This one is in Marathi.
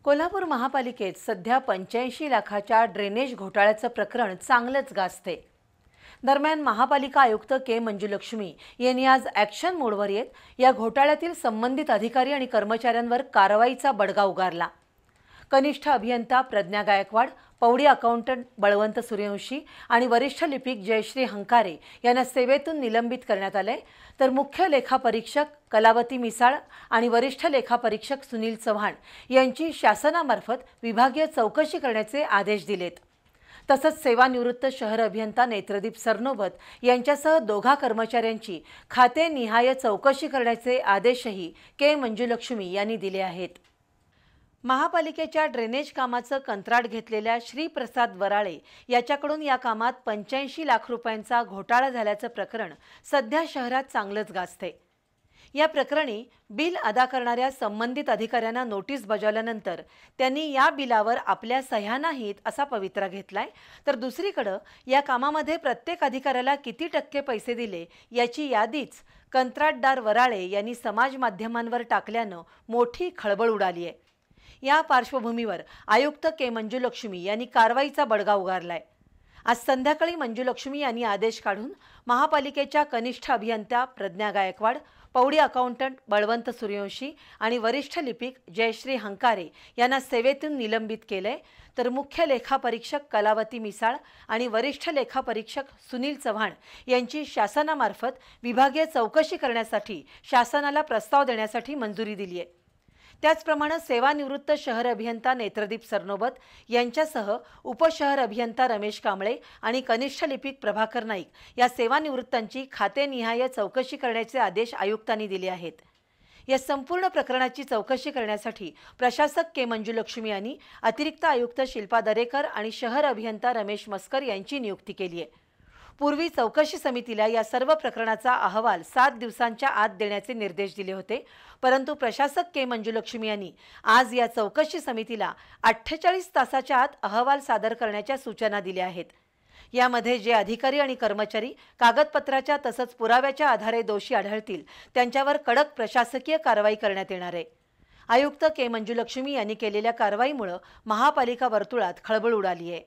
कोल्हापूर महापालिकेत सध्या 85 लाखाच्या ड्रेनेज घोटाळ्याचं प्रकरण चांगलंच गाजते। दरम्यान महापालिका आयुक्त के मंजुलक्ष्मी यांनी आज ॲक्शन मोडवर येत या घोटाळ्यातील संबंधित अधिकारी आणि कर्मचाऱ्यांवर कारवाईचा बडगा उगारला। कनिष्ठ अभियंता प्रज्ञा गायकवाड, पौडी अकाउंटंट बळवंत सूर्यवंशी आणि वरिष्ठ लिपिक जयश्री हंकारे यांना सेवेतून निलंबित करण्यात आले, तर मुख्य लेखापरीक्षक कलावती मिसाळ आणि वरिष्ठ लेखापरीक्षक सुनील चव्हाण यांची शासनामार्फत विभागीय चौकशी करण्याचे आदेश दिलेत। तसंच सेवानिवृत्त शहर अभियंता नेत्रदीप सरनोबत यांच्यासह दोघा कर्मचाऱ्यांची खातेनिहाय चौकशी करण्याचे आदेशही के मंजुलक्ष्मी यांनी दिले आहेत। महापालिकेच्या ड्रेनेज कामाचं कंत्राट घेतलेल्या श्रीप्रसाद वराळे याच्याकडून या कामात 85 लाख रुपयांचा घोटाळा झाल्याचं प्रकरण सध्या शहरात चांगलंच गाजते। या प्रकरणी बिल अदा करणाऱ्या संबंधित अधिकाऱ्यांना नोटीस बजावल्यानंतर त्यांनी या बिलावर आपल्या सह्या नाहीत असा पवित्रा घेतलाय, तर दुसरीकडे या कामामध्ये प्रत्येक अधिकाऱ्याला किती टक्के पैसे दिले याची यादीच कंत्राटदार वराळे यांनी समाज माध्यमांवर टाकल्यानं मोठी खळबळ उडाली आहे। या पार्श्वभूमीवर आयुक्त के मंजुलक्ष्मी यांनी कारवाईचा बडगा उगारलाय। आज संध्याकाळी मंजुलक्ष्मी यांनी आदेश काढून महापालिकेच्या कनिष्ठ अभियंता प्रज्ञा गायकवाड, पौडी अकाउंटंट बळवंत सूर्यवंशी आणि वरिष्ठ लिपिक जयश्री हंकारे यांना सेवेतून निलंबित केले, तर मुख्य लेखापरीक्षक कलावती मिसाळ आणि वरिष्ठ लेखापरीक्षक सुनील चव्हाण यांची शासनामार्फत विभागीय चौकशी करण्यासाठी शासनाला प्रस्ताव देण्यासाठी मंजुरी दिली आहे। त्याचप्रमाणे सेवानिवृत्त शहर अभियंता नेत्रदीप सरनोबत यांच्यासह उपशहर अभियंता रमेश कांबळे आणि कनिष्ठ लिपिक प्रभाकर नाईक या सेवानिवृत्तांची खातेनिहाय चौकशी करण्याचे आदेश आयुक्तांनी दिले आहेत। या संपूर्ण प्रकरणाची चौकशी करण्यासाठी प्रशासक के मंजुलक्ष्मी यांनी अतिरिक्त आयुक्त शिल्पा दरेकर आणि शहर अभियंता रमेश मस्कर यांची नियुक्ती केली आहे। पूर्वी चौकशी समितीला या सर्व प्रकरणाचा अहवाल 7 दिवसांच्या आत देण्याचे निर्देश दिले होते, परंतु प्रशासक के मंजुलक्ष्मी यांनी आज या चौकशी समितीला 48 तासाच्या आत अहवाल सादर करण्याच्या सूचना दिल्या आहेत। यामध्ये जे अधिकारी आणि कर्मचारी कागदपत्राच्या तसंच पुराव्याच्या आधारे दोषी आढळतील त्यांच्यावर कडक प्रशासकीय कारवाई करण्यात येणार आहे। आयुक्त के मंजुलक्ष्मी यांनी केलेल्या कारवाईमुळे महापालिका वर्तुळात खळबळ उडाली आहे।